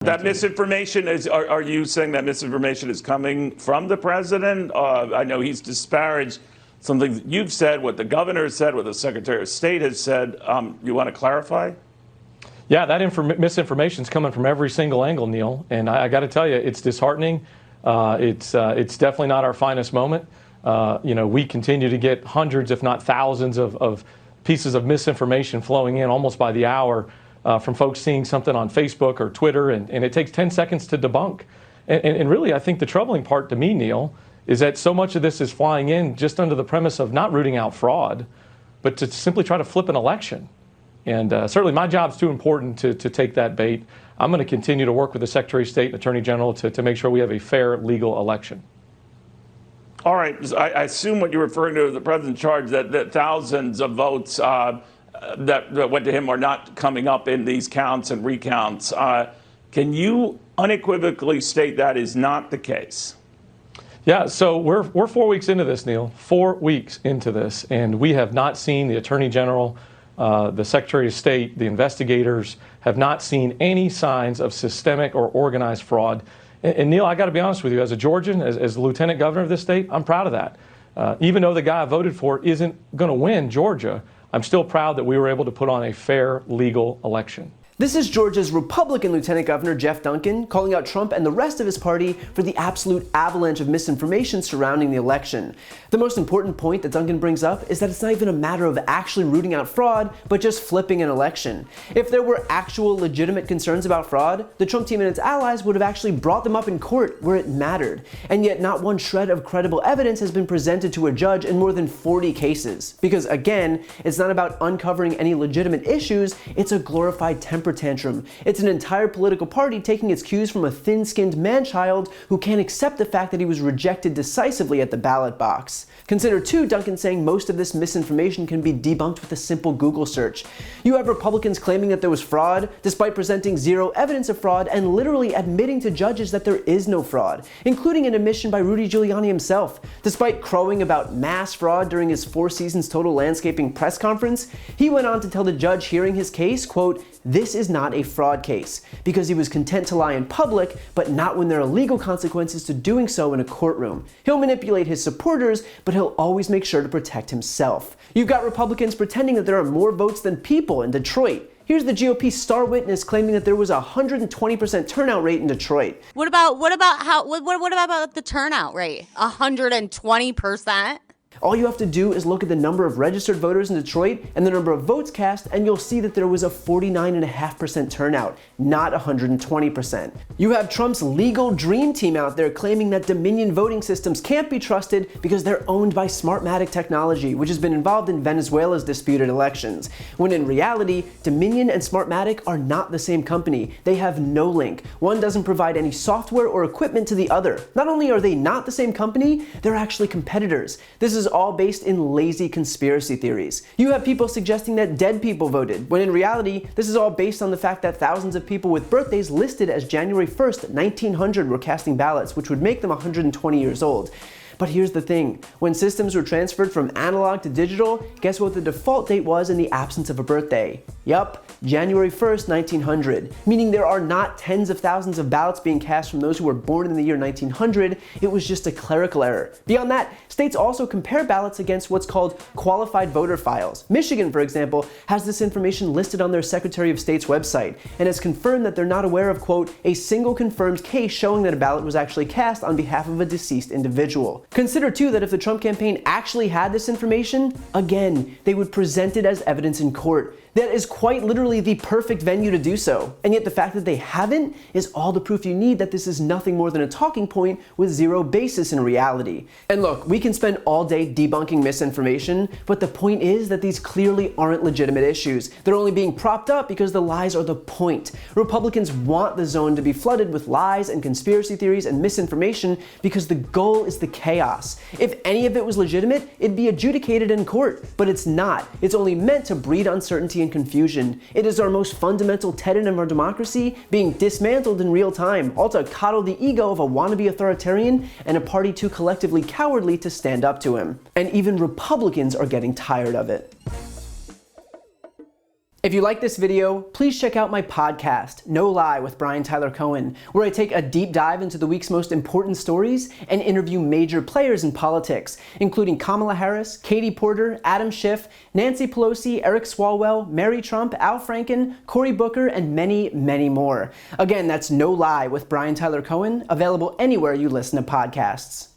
That misinformation are you saying that misinformation is coming from the president? I know he's disparaged something that you've said, what the governor has said, what the Secretary of State has said. You want to clarify? Yeah, that misinformation is coming from every single angle, Neil. And I got to tell you, it's disheartening. It's definitely not our finest moment. We continue to get hundreds, if not thousands, of pieces of misinformation flowing in almost by the hour from folks seeing something on Facebook or Twitter, and it takes 10 seconds to debunk. And really, I think the troubling part to me, Neil, is that so much of this is flying in just under the premise of not rooting out fraud, but to simply try to flip an election. And certainly my job's too important to take that bait. I'm going to continue to work with the Secretary of State and Attorney General to make sure we have a fair, legal election. All right. I assume what you're referring to is the president's charge that thousands of votes that went to him are not coming up in these counts and recounts. Can you unequivocally state that is not the case? Yeah, so we're 4 weeks into this, Neil. 4 weeks into this, and we have not seen the Attorney General, the Secretary of State, the investigators have not seen any signs of systemic or organized fraud. And Neil, I got to be honest with you, as a Georgian, as the Lieutenant Governor of this state, I'm proud of that. Even though the guy I voted for isn't going to win Georgia, I'm still proud that we were able to put on a fair, legal election. This is Georgia's Republican Lieutenant Governor Jeff Duncan calling out Trump and the rest of his party for the absolute avalanche of misinformation surrounding the election. The most important point that Duncan brings up is that it's not even a matter of actually rooting out fraud, but just flipping an election. If there were actual legitimate concerns about fraud, the Trump team and its allies would have actually brought them up in court where it mattered. And yet not one shred of credible evidence has been presented to a judge in more than 40 cases. Because again, it's not about uncovering any legitimate issues, it's a glorified temper tantrum. It's an entire political party taking its cues from a thin-skinned man-child who can't accept the fact that he was rejected decisively at the ballot box. Consider too Duncan saying most of this misinformation can be debunked with a simple Google search. You have Republicans claiming that there was fraud, despite presenting zero evidence of fraud and literally admitting to judges that there is no fraud, including an admission by Rudy Giuliani himself. Despite crowing about mass fraud during his 4 seasons total landscaping press conference, he went on to tell the judge hearing his case, quote, "This is not a fraud case," because he was content to lie in public, but not when there are legal consequences to doing so in a courtroom. He'll manipulate his supporters, but he'll always make sure to protect himself. You've got Republicans pretending that there are more votes than people in Detroit. Here's the GOP star witness claiming that there was a 120% turnout rate in Detroit. What about the turnout rate? 120%? All you have to do is look at the number of registered voters in Detroit and the number of votes cast, and you'll see that there was a 49.5% turnout, not 120%. You have Trump's legal dream team out there claiming that Dominion voting systems can't be trusted because they're owned by Smartmatic Technology, which has been involved in Venezuela's disputed elections. When in reality, Dominion and Smartmatic are not the same company. They have no link. One doesn't provide any software or equipment to the other. Not only are they not the same company, they're actually competitors. This is all based in lazy conspiracy theories. You have people suggesting that dead people voted, when in reality, this is all based on the fact that thousands of people with birthdays listed as January 1st, 1900 were casting ballots, which would make them 120 years old. But here's the thing, when systems were transferred from analog to digital, guess what the default date was in the absence of a birthday? Yup, January 1st, 1900, meaning there are not tens of thousands of ballots being cast from those who were born in the year 1900, it was just a clerical error. Beyond that, states also compare ballots against what's called qualified voter files. Michigan, for example, has this information listed on their Secretary of State's website, and has confirmed that they're not aware of, quote, a single confirmed case showing that a ballot was actually cast on behalf of a deceased individual. Consider too that if the Trump campaign actually had this information, again, they would present it as evidence in court. That is quite literally the perfect venue to do so. And yet the fact that they haven't is all the proof you need that this is nothing more than a talking point with zero basis in reality. And look, we can spend all day debunking misinformation, but the point is that these clearly aren't legitimate issues. They're only being propped up because the lies are the point. Republicans want the zone to be flooded with lies and conspiracy theories and misinformation because the goal is the chaos. If any of it was legitimate, it'd be adjudicated in court, but it's not. It's only meant to breed uncertainty and confusion. It is our most fundamental tenet of our democracy being dismantled in real time, all to coddle the ego of a wannabe authoritarian and a party too collectively cowardly to stand up to him. And even Republicans are getting tired of it. If you like this video, please check out my podcast, No Lie with Brian Tyler Cohen, where I take a deep dive into the week's most important stories and interview major players in politics, including Kamala Harris, Katie Porter, Adam Schiff, Nancy Pelosi, Eric Swalwell, Mary Trump, Al Franken, Cory Booker, and many, many more. Again, that's No Lie with Brian Tyler Cohen, available anywhere you listen to podcasts.